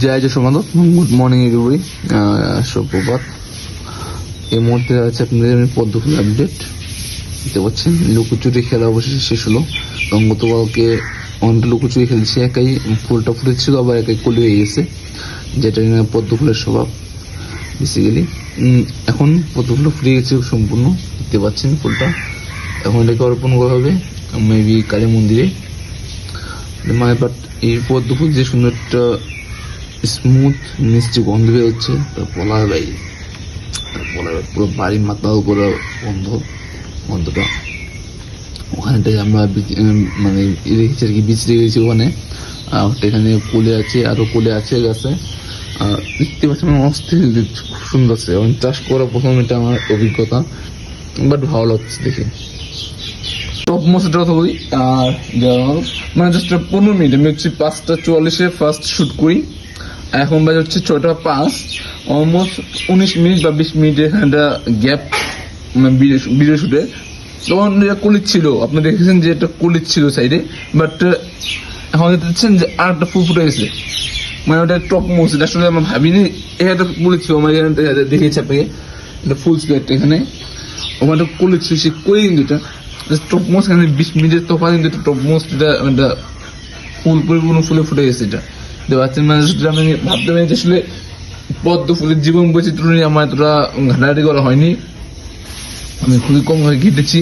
জয় সমাদর, good morning everybody, সুপ্রভাত। এই মুহূর্তে আছে আপনাদের আমি পদ্মফুল আপডেট দেখতে পাচ্ছেন। লুকোচুরি খেলা অবশেষে শেষ হলো এবং গতকালকে অনেকটা লুকোচুরি খেলছে, একাই ফুলটা ফুটেছিল আবার একাই কলি হয়ে গেছে, যেটা পদ্মফুলের স্বভাব বেসিক্যালি। এখন পদ্মফুলটা ফুটে গেছে সম্পূর্ণ, দেখতে পাচ্ছেন ফুলটা। এখন এটাকে অর্পণ করা হবে মেবি কালী মন্দিরে। মানে বাট এই পদ্মফুল যে সুন্দর একটা স্মুথ মিষ্টি গন্ধ বেরোচ্ছে, বলার বাইরে, পুরো বাড়ির মাথার উপরে গন্ধটা। ওখানটায় আমরা মানে রেখেছি আর কি, বীজ রেখেছি ওখানে। এখানে কোলে আছে, আরো কোলে আছে গাছে, দেখতে পাচ্ছি মানে অস্থির, খুব সুন্দর আছে। এবং চাষ করা প্রথম এটা আমার অভিজ্ঞতা, বাট ভালো লাগছে দেখে। টপ মোস্টের কথা বলি, আর মানে জাস্ট 15 মিনিট, আমি হচ্ছে 5:44 ফার্স্ট শুট করি, এখন বাজে হচ্ছে 6:05, অলমোস্ট 19 মিনিট বা 20 মিনিটের একটা গ্যাপ ভিডিও শুটে। তখন এটা কলিত ছিল, আপনি দেখেছেন যে এটা কলিত ছিল সাইডে, বাট এখন দেখছেন যে আর একটা ফুল ফুটে গেছে, মানে ওটা টপ মোস্ট। এটা আসলে আমরা ভাবিনি এটা কলিত ছিল, মানে দেখেছি আপনাকে এটা ফুল ছিল একটা, এখানে ওখানে কলিত ছিল, সে করি কিন্তু এটা টপ মোস্ট। এখানে 20 মিনিটের তফা, কিন্তু এটা টপ মোস্ট, এটা ফুল পরিপূর্ণ ফুলে ফুটে গেছে। এটা বাচ্চার মানুষ আমি ভাবতে পারি যে আসলে পদ্ম ফুলের জীবন বৈচিত্র্য নিয়ে আমার এতটা ঘাটাঘাটি করা হয়নি, আমি খুবই কম হয়ে ঘেটেছি,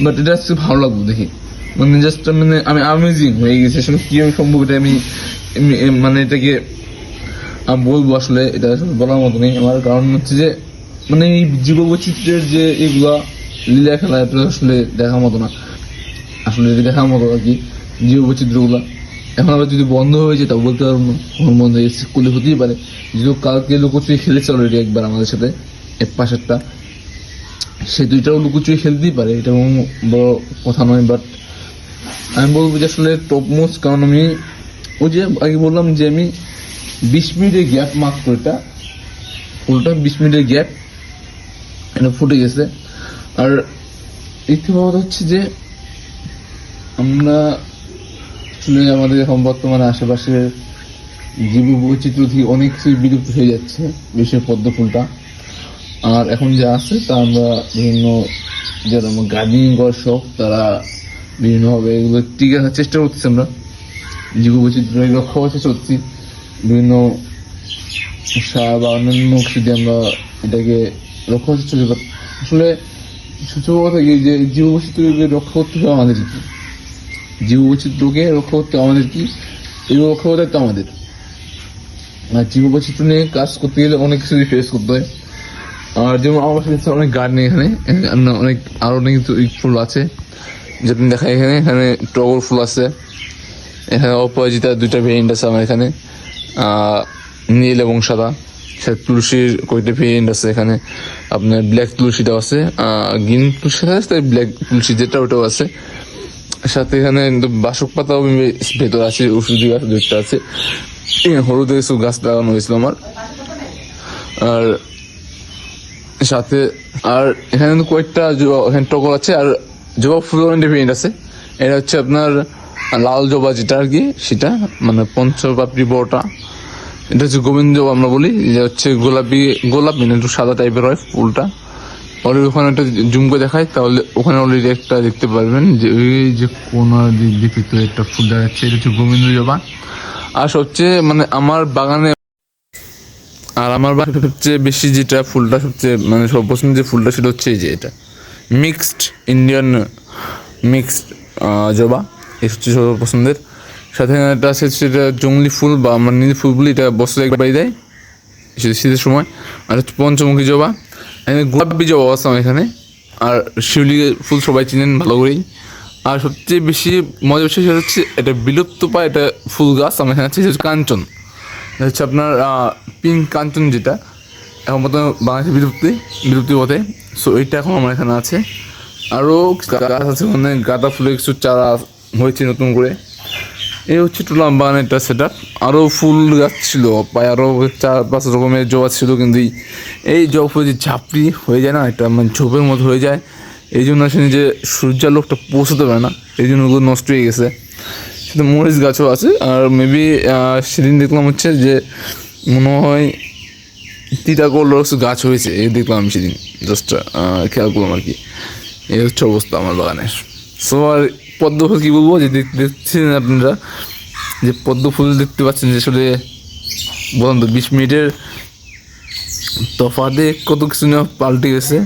বাট এটা আজকে ভালো লাগলো দেখি, মানে জাস্ট মানে আমি আমেজিং হয়ে গেছে আসলে কিভাবে সম্ভব এটা। আমি মানে এটাকে বলবো আসলে, এটা আসলে বলার মতো নেই আমার। কারণ হচ্ছে যে মানে এই জীব বৈচিত্র্যের যে এগুলা লীলা খেলা, এটা আসলে দেখার মতো না, আসলে দেখার মতো আর কি জীব বৈচিত্র্যগুলা। এখন আবার যদি বন্ধ হয়ে যায় তাও বলতে পারবো না, কখন বন্ধ হয়ে গেছে, কুলি হতেই পারে। যদি কালকে লুকোচুরি খেলেছে অলরেডি একবার আমাদের সাথে, এক পাশেরটা, সে দুইটাও লুকোচুরি খেলতেই পারে, এটা বড় কথা নয়। বাট আমি বলবো যে আসলে টপ মোস্ট, কারণ আমি ওই যে আগে বললাম যে আমি 20 মিনিটের গ্যাপ মাত্র, এটা ফুলটা 20 মিনিটের গ্যাপ এটা ফুটে গেছে। আর ইতিবাদ হচ্ছে যে আমরা আসলে আমাদের এখন বর্তমানে আশেপাশের জীব বৈচিত্র্য থেকে অনেক কিছুই বিলুপ্ত হয়ে যাচ্ছে, বিশেষ পদ্ম ফুলটা। আর এখন যা আছে তা আমরা বিভিন্ন যারা আমার গার্ডেনিং করার শখ, তারা বিভিন্নভাবে এগুলো টিকে রাখার চেষ্টা করতেছি। আমরা জীব বৈচিত্র্য রক্ষা করার চেষ্টা করছি বিভিন্ন সার বা অন্যান্য কিছু দিয়ে আমরা এটাকে রক্ষা করার চেষ্টা করছি। আসলে সূচক কথা কি যে জীব বৈচিত্র্যকে রক্ষা করতে হবে আমাদের কি, জীব বৈচিত্র্যকে রক্ষা করতে আমাদের কি, এগুলো রক্ষা করতে তো আমাদের। আর জীব বৈচিত্র্য নিয়ে কাজ করতে গেলে অনেক কিছু ফেস করতে হয়। আর যেমন আমার কাছে অনেক গার্ডেন, এখানে অনেক আরো অনেক ফুল আছে যেটা দেখা, এখানে টগর ফুল আছে, এখানে অপরাজিতা দুইটা ভেরিয়েন্ট আছে আমার এখানে, নীল এবং সাদা। তুলসীর কয়েকটা ভেরিয়েন্ট আছে এখানে, আপনার ব্ল্যাক তুলসীটাও আছে, গ্রিন তুলসী আছে, ব্ল্যাক তুলসী যেটা ওটাও আছে। সাথে এখানে বাসক পাতাও ভেতর আছে, ওষুধি গাছ দুইটা আছে, হলুদ কিছু গাছ লাগানো হয়েছিল আমার। আর সাথে আর এখানে কয়েকটা এখানে টগর আছে, আর জবা ফুলের ভেরিয়েন্ট আছে। এটা হচ্ছে আপনার লাল জবা যেটা আর কি, সেটা মানে পঞ্চপাপড়ি বড়টা, এটা হচ্ছে গোবিন্দ জবা আমরা বলি, যে হচ্ছে গোলাপি মানে একটু সাদা টাইপের হয় ফুলটা। অলরেডি ওখানে একটা জুম করে দেখায়, তাহলে ওখানে অলরেডি একটা দেখতে পারবেন যে ওই যে কোন দিক থেকে একটা ফুল দেখাচ্ছে, এটা হচ্ছে গোবিন্দ জবা। আর সবচেয়ে মানে আমার বাগানে সবচেয়ে বেশি যেটা ফুলটা সবচেয়ে মানে সব পছন্দ যে ফুলটা, সেটা হচ্ছে এই যে এটা মিক্সড ইন্ডিয়ান মিক্সড জবা, এই হচ্ছে সব পছন্দের। সাথে একটা আছে সেটা জঙ্গলি ফুল বা আমার নীল ফুল বলি, এটা বছরে একবারই দেয় শীতের সময়। আর হচ্ছে পঞ্চমুখী জবা, এখানে গোলাপি জবা আছে আমার এখানে। আর শিউলি ফুল সবাই চিনেন ভালো করেই। আর সবচেয়ে বেশি মজার বিষয় সেটা হচ্ছে এটা বিলুপ্ত পায় একটা ফুল গাছ আমার এখানে আছে, সেটা হচ্ছে কাঞ্চন। হচ্ছে আপনার পিঙ্ক কাঞ্চন, যেটা এখন মতো বাংলাদেশে বিলুপ্তি পথে। সো এইটা এখন আমার এখানে আছে। আরও গাছ আছে ওখানে, গাঁদা ফুলের কিছু চারা হয়েছে নতুন করে। এই হচ্ছে টুলাম বাগানের একটা সেট আপ। আরও ফুল গাছ ছিল প্রায় আরও 4-5 রকমের জবা ছিল, কিন্তু এই জবা ফুল যে ঝাপড়ি হয়ে যায় না, এটা মানে ঝোপের মতো হয়ে যায়, এই জন্য আসলে যে সূর্যালোকটা পৌঁছতে পারে না, এই জন্য ওগুলো নষ্ট হয়ে গেছে। সাথে মরিচ গাছও আছে। আর মেবি সেদিন দেখলাম হচ্ছে যে মনে হয় তিতাকলস গাছ হয়েছে, এই দেখলাম আমি সেদিন, জাস্ট খেয়াল করলাম আর কি। এই হচ্ছে অবস্থা আমার বাগানের। সো আর পদ্ম ফুল কী বলবো, যে দেখছেন আপনারা যে পদ্ম ফুল দেখতে পাচ্ছেন যে আসলে বলুন তো 20 মিনিটের তফাতে কত কিছু না পাল্টে গেছে।